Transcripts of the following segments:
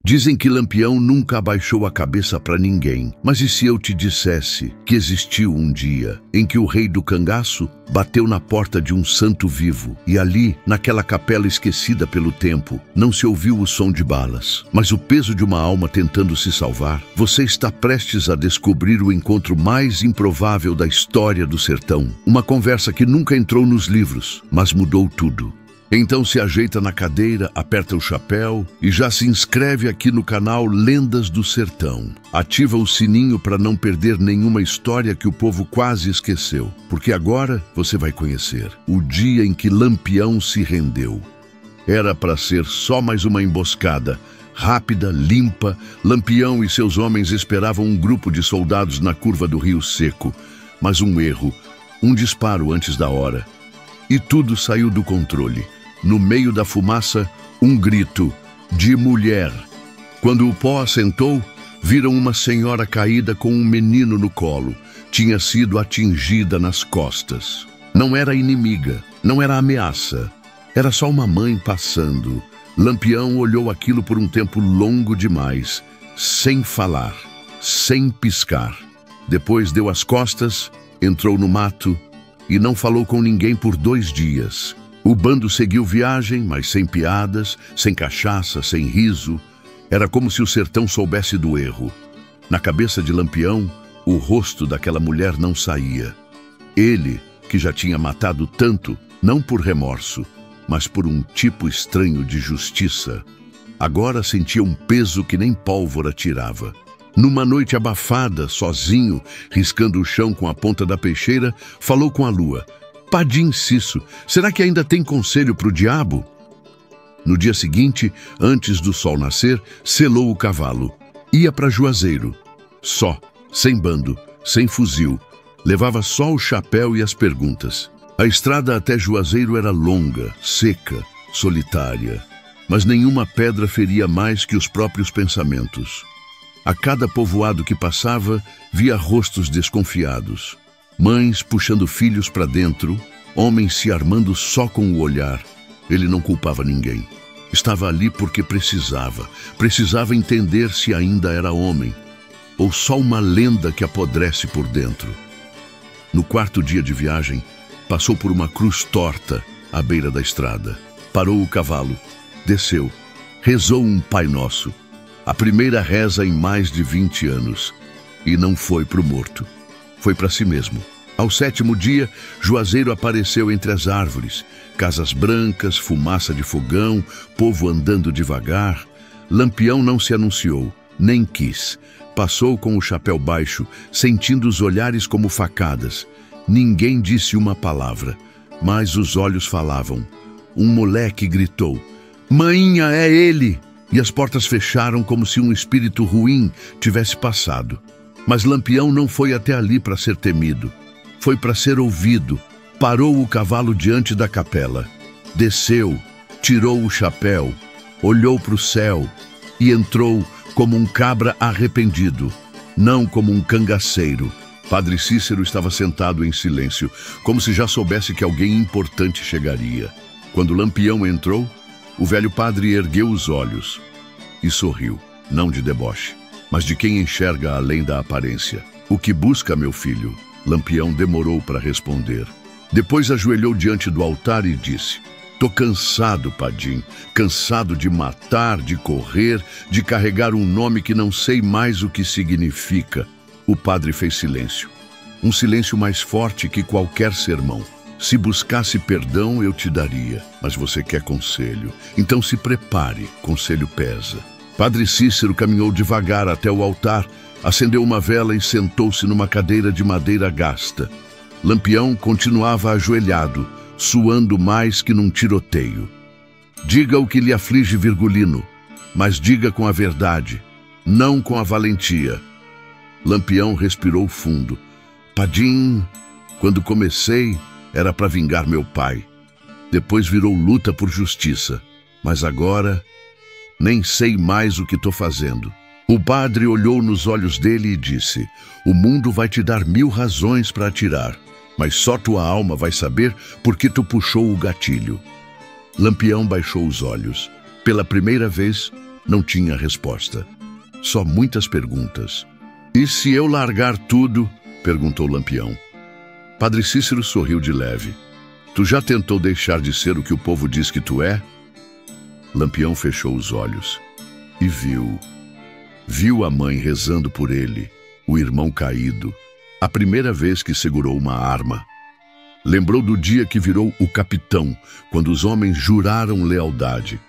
Dizem que Lampião nunca abaixou a cabeça para ninguém. Mas e se eu te dissesse que existiu um dia em que o rei do cangaço bateu na porta de um santo vivo e ali, naquela capela esquecida pelo tempo, não se ouviu o som de balas, mas o peso de uma alma tentando se salvar? Você está prestes a descobrir o encontro mais improvável da história do sertão. Uma conversa que nunca entrou nos livros, mas mudou tudo. Então se ajeita na cadeira, aperta o chapéu e já se inscreve aqui no canal Lendas do Sertão. Ativa o sininho para não perder nenhuma história que o povo quase esqueceu, porque agora você vai conhecer o dia em que Lampião se rendeu. Era para ser só mais uma emboscada, rápida, limpa. Lampião e seus homens esperavam um grupo de soldados na curva do Rio Seco, mas um erro, um disparo antes da hora. E tudo saiu do controle. No meio da fumaça, um grito de mulher. Quando o pó assentou, viram uma senhora caída com um menino no colo. Tinha sido atingida nas costas. Não era inimiga, não era ameaça. Era só uma mãe passando. Lampião olhou aquilo por um tempo longo demais, sem falar, sem piscar. Depois deu as costas, entrou no mato e não falou com ninguém por 2 dias. O bando seguiu viagem, mas sem piadas, sem cachaça, sem riso. Era como se o sertão soubesse do erro. Na cabeça de Lampião, o rosto daquela mulher não saía. Ele, que já tinha matado tanto, não por remorso, mas por um tipo estranho de justiça, agora sentia um peso que nem pólvora tirava. Numa noite abafada, sozinho, riscando o chão com a ponta da peixeira, falou com a lua. Padim Cisso, será que ainda tem conselho para o diabo? No dia seguinte, antes do sol nascer, selou o cavalo. Ia para Juazeiro. Só, sem bando, sem fuzil. Levava só o chapéu e as perguntas. A estrada até Juazeiro era longa, seca, solitária. Mas nenhuma pedra feria mais que os próprios pensamentos. A cada povoado que passava, via rostos desconfiados. Mães puxando filhos para dentro, homens se armando só com o olhar. Ele não culpava ninguém. Estava ali porque precisava entender se ainda era homem, ou só uma lenda que apodrece por dentro. No 4º dia de viagem, passou por uma cruz torta à beira da estrada. Parou o cavalo, desceu, rezou um Pai Nosso, a primeira reza em mais de 20 anos, e não foi para o morto. Foi para si mesmo. Ao 7º dia, Juazeiro apareceu entre as árvores. Casas brancas, fumaça de fogão, povo andando devagar. Lampião não se anunciou, nem quis. Passou com o chapéu baixo, sentindo os olhares como facadas. Ninguém disse uma palavra, mas os olhos falavam. Um moleque gritou, "Mainha, é ele!" E as portas fecharam como se um espírito ruim tivesse passado. Mas Lampião não foi até ali para ser temido. Foi para ser ouvido. Parou o cavalo diante da capela. Desceu, tirou o chapéu, olhou para o céu e entrou como um cabra arrependido, não como um cangaceiro. Padre Cícero estava sentado em silêncio, como se já soubesse que alguém importante chegaria. Quando Lampião entrou, o velho padre ergueu os olhos e sorriu, não de deboche, mas de quem enxerga além da aparência. "O que busca, meu filho?" Lampião demorou para responder. Depois ajoelhou diante do altar e disse, "Tô cansado, Padim, cansado de matar, de correr, de carregar um nome que não sei mais o que significa." O padre fez silêncio. Um silêncio mais forte que qualquer sermão. "Se buscasse perdão, eu te daria, mas você quer conselho. Então se prepare, conselho pesa." Padre Cícero caminhou devagar até o altar, acendeu uma vela e sentou-se numa cadeira de madeira gasta. Lampião continuava ajoelhado, suando mais que num tiroteio. "Diga o que lhe aflige, Virgulino, mas diga com a verdade, não com a valentia." Lampião respirou fundo. "Padim, quando comecei, era para vingar meu pai. Depois virou luta por justiça, mas agora nem sei mais o que estou fazendo." O padre olhou nos olhos dele e disse, "O mundo vai te dar 1000 razões para atirar, mas só tua alma vai saber por que tu puxou o gatilho." Lampião baixou os olhos. Pela primeira vez, não tinha resposta. Só muitas perguntas. E se eu largar tudo? Perguntou Lampião. Padre Cícero sorriu de leve. Tu já tentou deixar de ser o que o povo diz que tu é? Lampião fechou os olhos e viu a mãe rezando por ele, o irmão caído, a primeira vez que segurou uma arma. Lembrou do dia que virou o capitão, quando os homens juraram lealdade,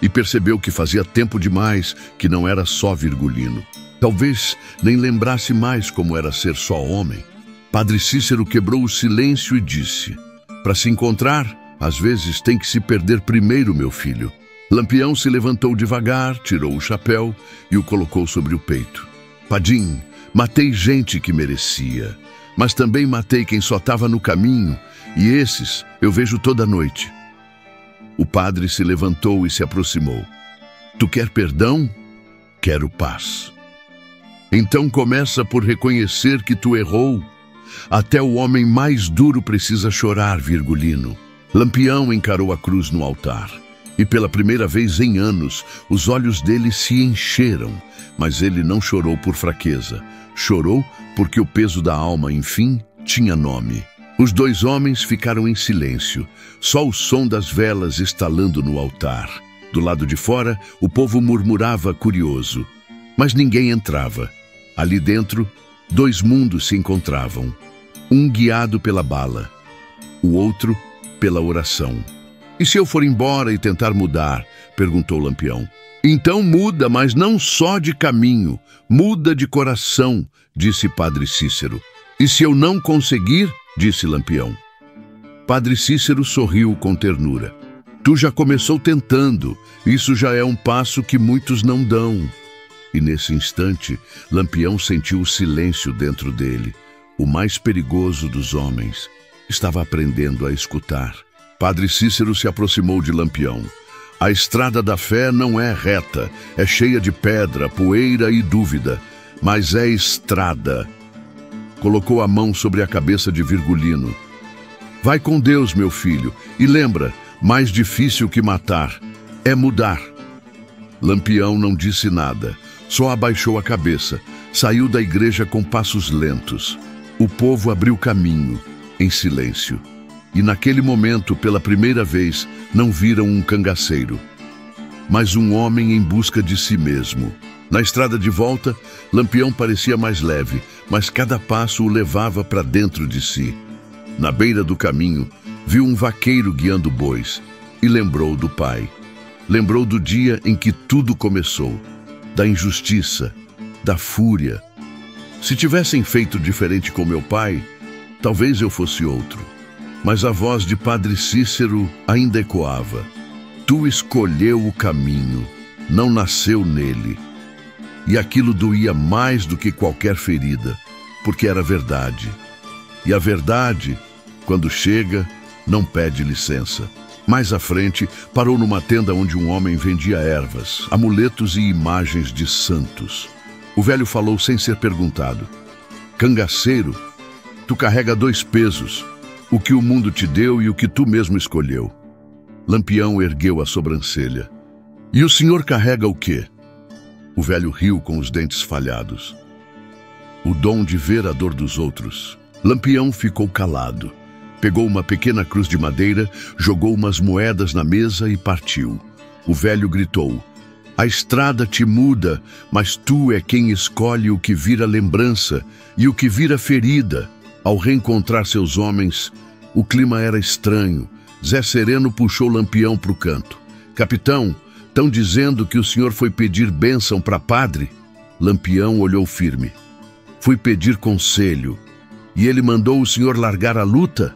e percebeu que fazia tempo demais que não era só Virgulino. Talvez nem lembrasse mais como era ser só homem. Padre Cícero quebrou o silêncio e disse: para se encontrar, às vezes tem que se perder primeiro, meu filho. Lampião se levantou devagar, tirou o chapéu e o colocou sobre o peito. Padim, matei gente que merecia, mas também matei quem só estava no caminho, e esses eu vejo toda noite. O padre se levantou e se aproximou. Tu quer perdão? Quero paz. Então começa por reconhecer que tu errou. Até o homem mais duro precisa chorar, Virgulino. Lampião encarou a cruz no altar. E pela primeira vez em anos, os olhos dele se encheram, mas ele não chorou por fraqueza. Chorou porque o peso da alma, enfim, tinha nome. Os dois homens ficaram em silêncio, só o som das velas estalando no altar. Do lado de fora, o povo murmurava curioso, mas ninguém entrava. Ali dentro, dois mundos se encontravam, um guiado pela bala, o outro pela oração. E se eu for embora e tentar mudar? Perguntou Lampião. Então muda, mas não só de caminho, muda de coração, disse Padre Cícero. E se eu não conseguir? Disse Lampião. Padre Cícero sorriu com ternura. Tu já começou tentando, isso já é um passo que muitos não dão. E nesse instante, Lampião sentiu o silêncio dentro dele. O mais perigoso dos homens estava aprendendo a escutar. Padre Cícero se aproximou de Lampião. A estrada da fé não é reta, é cheia de pedra, poeira e dúvida, mas é estrada. Colocou a mão sobre a cabeça de Virgulino. Vai com Deus, meu filho, e lembra, mais difícil que matar é mudar. Lampião não disse nada, só abaixou a cabeça, saiu da igreja com passos lentos. O povo abriu caminho, em silêncio. E naquele momento, pela primeira vez, não viram um cangaceiro, mas um homem em busca de si mesmo. Na estrada de volta, Lampião parecia mais leve, mas cada passo o levava para dentro de si. Na beira do caminho, viu um vaqueiro guiando bois e lembrou do pai. Lembrou do dia em que tudo começou, da injustiça, da fúria. Se tivessem feito diferente com meu pai, talvez eu fosse outro. Mas a voz de Padre Cícero ainda ecoava. Tu escolheu o caminho, não nasceu nele. E aquilo doía mais do que qualquer ferida, porque era verdade. E a verdade, quando chega, não pede licença. Mais à frente, parou numa tenda onde um homem vendia ervas, amuletos e imagens de santos. O velho falou sem ser perguntado. Cangaceiro, tu carrega dois pesos, o que o mundo te deu e o que tu mesmo escolheu. Lampião ergueu a sobrancelha. E o senhor carrega o quê? O velho riu com os dentes falhados. O dom de ver a dor dos outros. Lampião ficou calado. Pegou uma pequena cruz de madeira, jogou umas moedas na mesa e partiu. O velho gritou: a estrada te muda, mas tu é quem escolhe o que vira lembrança e o que vira ferida. Ao reencontrar seus homens, o clima era estranho. Zé Sereno puxou Lampião para o canto. Capitão, estão dizendo que o senhor foi pedir bênção para padre? Lampião olhou firme. Fui pedir conselho. E ele mandou o senhor largar a luta?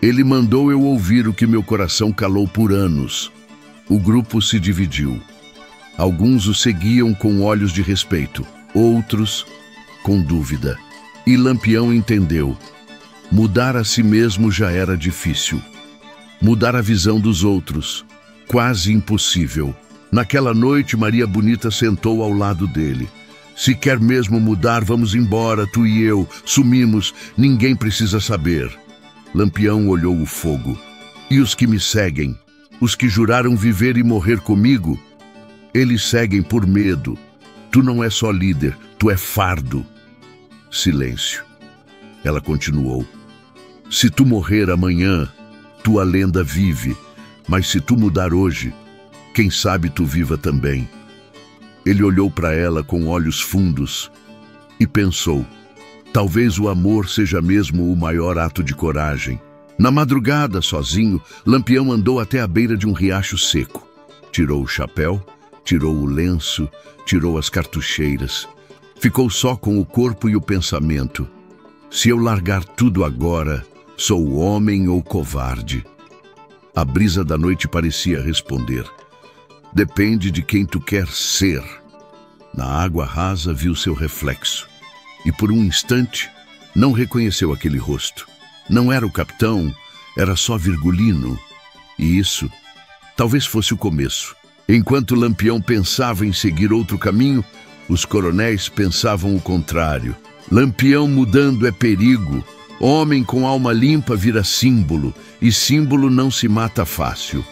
Ele mandou eu ouvir o que meu coração calou por anos. O grupo se dividiu. Alguns o seguiam com olhos de respeito, outros com dúvida. E Lampião entendeu. Mudar a si mesmo já era difícil. Mudar a visão dos outros, quase impossível. Naquela noite, Maria Bonita sentou ao lado dele. Se quer mesmo mudar, vamos embora, tu e eu. Sumimos, ninguém precisa saber. Lampião olhou o fogo. E os que me seguem? Os que juraram viver e morrer comigo? Eles seguem por medo. Tu não é só líder, tu é fardo. Silêncio. Ela continuou. Se tu morrer amanhã, tua lenda vive, mas se tu mudar hoje, quem sabe tu viva também. Ele olhou para ela com olhos fundos e pensou, talvez o amor seja mesmo o maior ato de coragem. Na madrugada, sozinho, Lampião andou até a beira de um riacho seco. Tirou o chapéu, tirou o lenço, tirou as cartucheiras. Ficou só com o corpo e o pensamento. Se eu largar tudo agora, sou homem ou covarde? A brisa da noite parecia responder. Depende de quem tu quer ser. Na água rasa viu seu reflexo. E por um instante, não reconheceu aquele rosto. Não era o capitão, era só Virgulino. E isso, talvez fosse o começo. Enquanto Lampião pensava em seguir outro caminho, os coronéis pensavam o contrário. Lampião mudando é perigo. Homem com alma limpa vira símbolo, e símbolo não se mata fácil.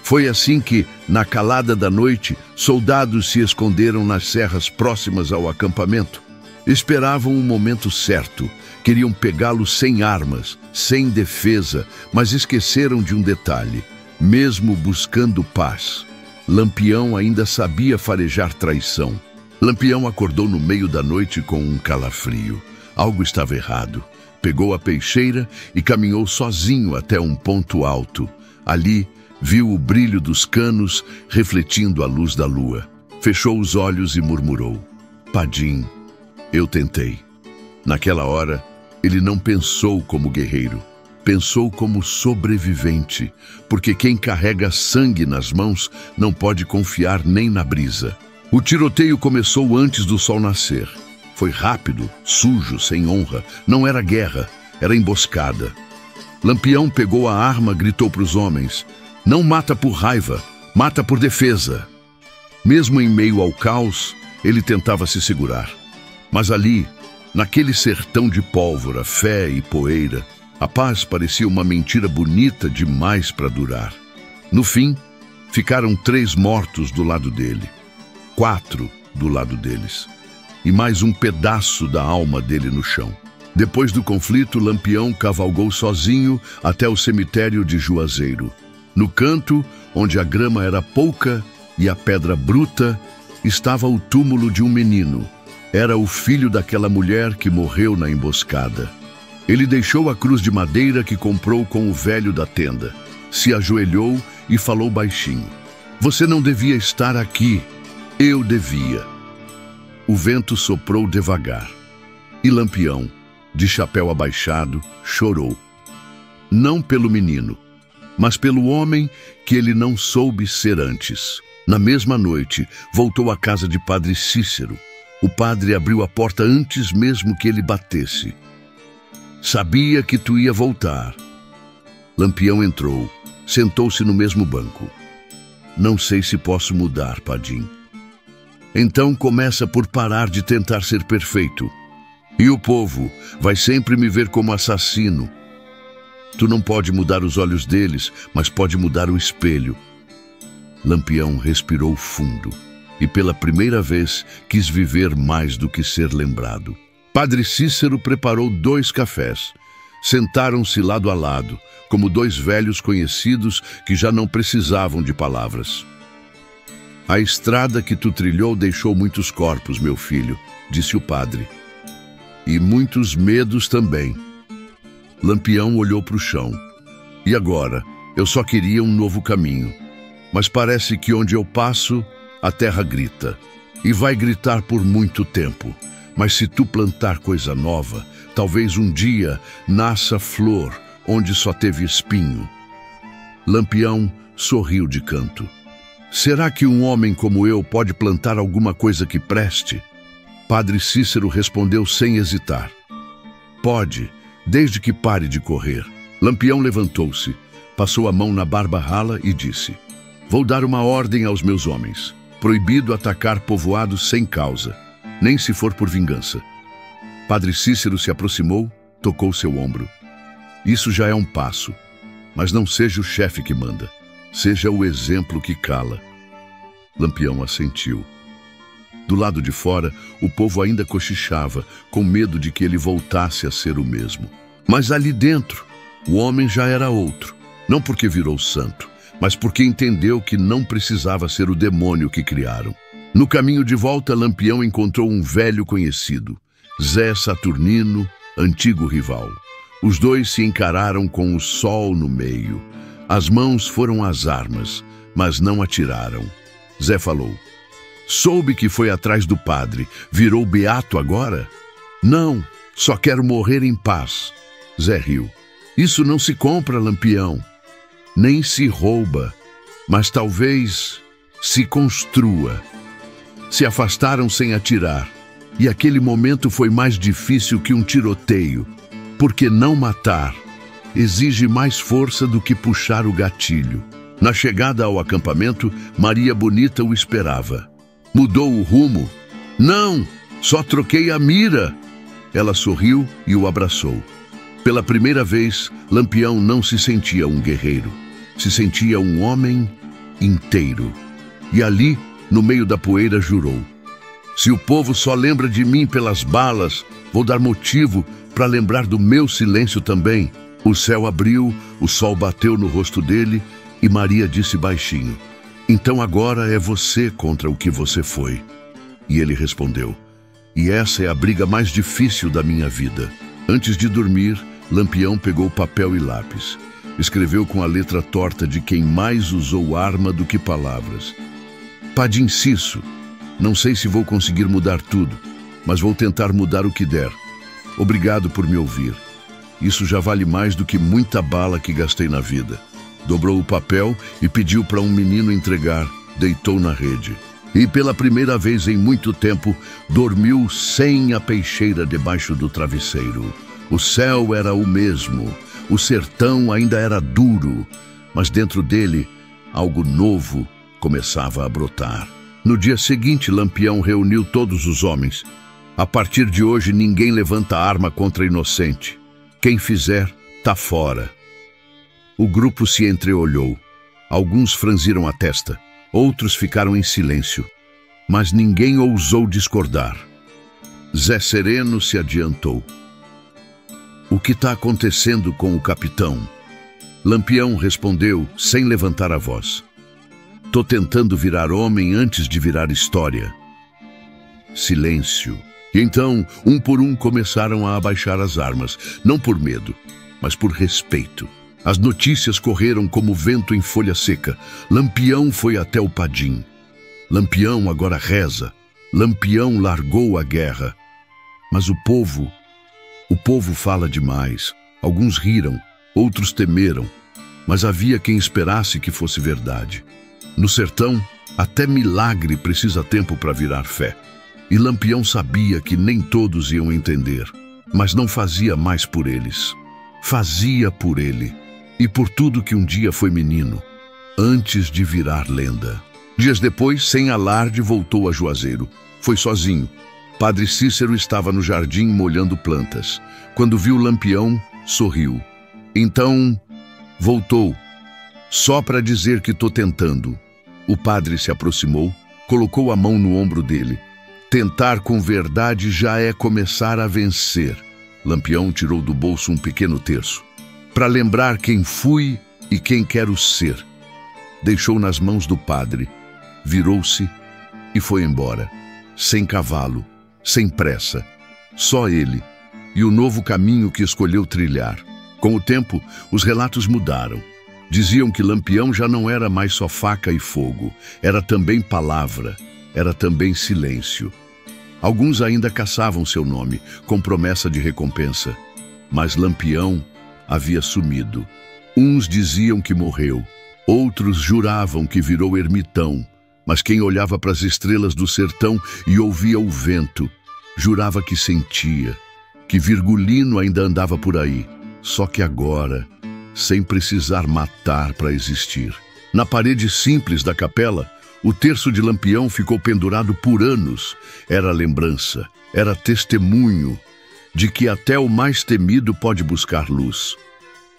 Foi assim que, na calada da noite, soldados se esconderam nas serras próximas ao acampamento. Esperavam o momento certo. Queriam pegá-lo sem armas, sem defesa, mas esqueceram de um detalhe. Mesmo buscando paz, Lampião ainda sabia farejar traição. Lampião acordou no meio da noite com um calafrio. Algo estava errado. Pegou a peixeira e caminhou sozinho até um ponto alto. Ali, viu o brilho dos canos refletindo a luz da lua. Fechou os olhos e murmurou. Padim, eu tentei. Naquela hora, ele não pensou como guerreiro. Pensou como sobrevivente, porque quem carrega sangue nas mãos não pode confiar nem na brisa. O tiroteio começou antes do sol nascer. Foi rápido, sujo, sem honra. Não era guerra, era emboscada. Lampião pegou a arma, gritou para os homens. Não mata por raiva, mata por defesa. Mesmo em meio ao caos, ele tentava se segurar. Mas ali, naquele sertão de pólvora, fé e poeira, a paz parecia uma mentira bonita demais para durar. No fim, ficaram 3 mortos do lado dele, 4 do lado deles, e mais um pedaço da alma dele no chão. Depois do conflito, Lampião cavalgou sozinho até o cemitério de Juazeiro. No canto, onde a grama era pouca e a pedra bruta, estava o túmulo de um menino. Era o filho daquela mulher que morreu na emboscada. Ele deixou a cruz de madeira que comprou com o velho da tenda. Se ajoelhou e falou baixinho. Você não devia estar aqui. Eu devia. O vento soprou devagar. E Lampião, de chapéu abaixado, chorou. Não pelo menino, mas pelo homem que ele não soube ser antes. Na mesma noite, voltou à casa de Padre Cícero. O padre abriu a porta antes mesmo que ele batesse. Sabia que tu ia voltar. Lampião entrou, sentou-se no mesmo banco. Não sei se posso mudar, Padim. Então começa por parar de tentar ser perfeito. E o povo vai sempre me ver como assassino. Tu não pode mudar os olhos deles, mas pode mudar o espelho. Lampião respirou fundo e pela primeira vez quis viver mais do que ser lembrado. Padre Cícero preparou 2 cafés. Sentaram-se lado a lado, como 2 velhos conhecidos que já não precisavam de palavras. A estrada que tu trilhou deixou muitos corpos, meu filho, disse o padre. E muitos medos também. Lampião olhou para o chão. E agora? Eu só queria um novo caminho. Mas parece que onde eu passo, a terra grita. E vai gritar por muito tempo. Mas se tu plantar coisa nova, talvez um dia nasça flor onde só teve espinho. Lampião sorriu de canto. Será que um homem como eu pode plantar alguma coisa que preste? Padre Cícero respondeu sem hesitar. Pode, desde que pare de correr. Lampião levantou-se, passou a mão na barba rala e disse: Vou dar uma ordem aos meus homens. Proibido atacar povoados sem causa, nem se for por vingança. Padre Cícero se aproximou, tocou seu ombro. Isso já é um passo, mas não seja o chefe que manda. Seja o exemplo que cala. Lampião assentiu. Do lado de fora, o povo ainda cochichava, com medo de que ele voltasse a ser o mesmo. Mas ali dentro, o homem já era outro. Não porque virou santo, mas porque entendeu que não precisava ser o demônio que criaram. No caminho de volta, Lampião encontrou um velho conhecido, Zé Saturnino, antigo rival. Os dois se encararam com o sol no meio. As mãos foram às armas, mas não atiraram. Zé falou: "Soube que foi atrás do padre. Virou beato agora?" "Não, só quero morrer em paz." Zé riu. "Isso não se compra, Lampião. Nem se rouba, mas talvez se construa." Se afastaram sem atirar, e aquele momento foi mais difícil que um tiroteio, porque não matar exige mais força do que puxar o gatilho. Na chegada ao acampamento, Maria Bonita o esperava. "Mudou o rumo?" "Não, só troquei a mira." Ela sorriu e o abraçou. Pela primeira vez, Lampião não se sentia um guerreiro. Se sentia um homem inteiro. E ali, no meio da poeira, jurou: "Se o povo só lembra de mim pelas balas, vou dar motivo para lembrar do meu silêncio também." O céu abriu, o sol bateu no rosto dele e Maria disse baixinho: "Então agora é você contra o que você foi." E ele respondeu: "E essa é a briga mais difícil da minha vida." Antes de dormir, Lampião pegou papel e lápis. Escreveu com a letra torta de quem mais usou arma do que palavras: "Padim Cisso, não sei se vou conseguir mudar tudo, mas vou tentar mudar o que der. Obrigado por me ouvir. Isso já vale mais do que muita bala que gastei na vida." Dobrou o papel e pediu para um menino entregar. Deitou na rede. E pela primeira vez em muito tempo, dormiu sem a peixeira debaixo do travesseiro. O céu era o mesmo. O sertão ainda era duro, mas dentro dele, algo novo começava a brotar. No dia seguinte, Lampião reuniu todos os homens. "A partir de hoje, ninguém levanta arma contra inocente. Quem fizer, tá fora." O grupo se entreolhou. Alguns franziram a testa, outros ficaram em silêncio. Mas ninguém ousou discordar. Zé Sereno se adiantou: "O que está acontecendo com o capitão?" Lampião respondeu, sem levantar a voz: "Tô tentando virar homem antes de virar história." Silêncio. E então, um por um, começaram a abaixar as armas, não por medo, mas por respeito. As notícias correram como vento em folha seca. Lampião foi até o Padim. Lampião agora reza. Lampião largou a guerra. Mas o povo fala demais. Alguns riram, outros temeram, mas havia quem esperasse que fosse verdade. No sertão, até milagre precisa tempo para virar fé. E Lampião sabia que nem todos iam entender, mas não fazia mais por eles. Fazia por ele e por tudo que um dia foi menino, antes de virar lenda. Dias depois, sem alarde, voltou a Juazeiro. Foi sozinho. Padre Cícero estava no jardim molhando plantas. Quando viu Lampião, sorriu. "Então, voltou. Só para dizer que tô tentando." O padre se aproximou, colocou a mão no ombro dele. "Tentar com verdade já é começar a vencer." Lampião tirou do bolso um pequeno terço. "Para lembrar quem fui e quem quero ser." Deixou nas mãos do padre, virou-se e foi embora. Sem cavalo, sem pressa. Só ele e o novo caminho que escolheu trilhar. Com o tempo, os relatos mudaram. Diziam que Lampião já não era mais só faca e fogo. Era também palavra. Era também silêncio. Alguns ainda caçavam seu nome, com promessa de recompensa. Mas Lampião havia sumido. Uns diziam que morreu, outros juravam que virou ermitão. Mas quem olhava para as estrelas do sertão e ouvia o vento, jurava que sentia, que Virgulino ainda andava por aí, só que agora, sem precisar matar para existir. Na parede simples da capela, o terço de Lampião ficou pendurado por anos. Era lembrança, era testemunho de que até o mais temido pode buscar luz.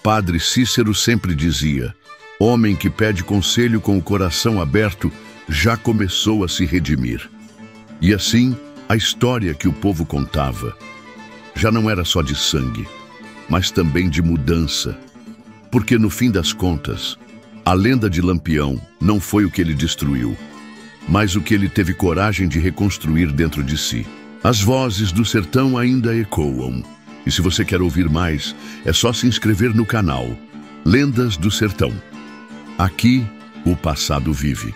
Padre Cícero sempre dizia: "Homem que pede conselho com o coração aberto, já começou a se redimir. E assim, a história que o povo contava já não era só de sangue, mas também de mudança. Porque no fim das contas, a lenda de Lampião não foi o que ele destruiu, mas o que ele teve coragem de reconstruir dentro de si. As vozes do sertão ainda ecoam. E se você quer ouvir mais, é só se inscrever no canal Lendas do Sertão. Aqui, o passado vive.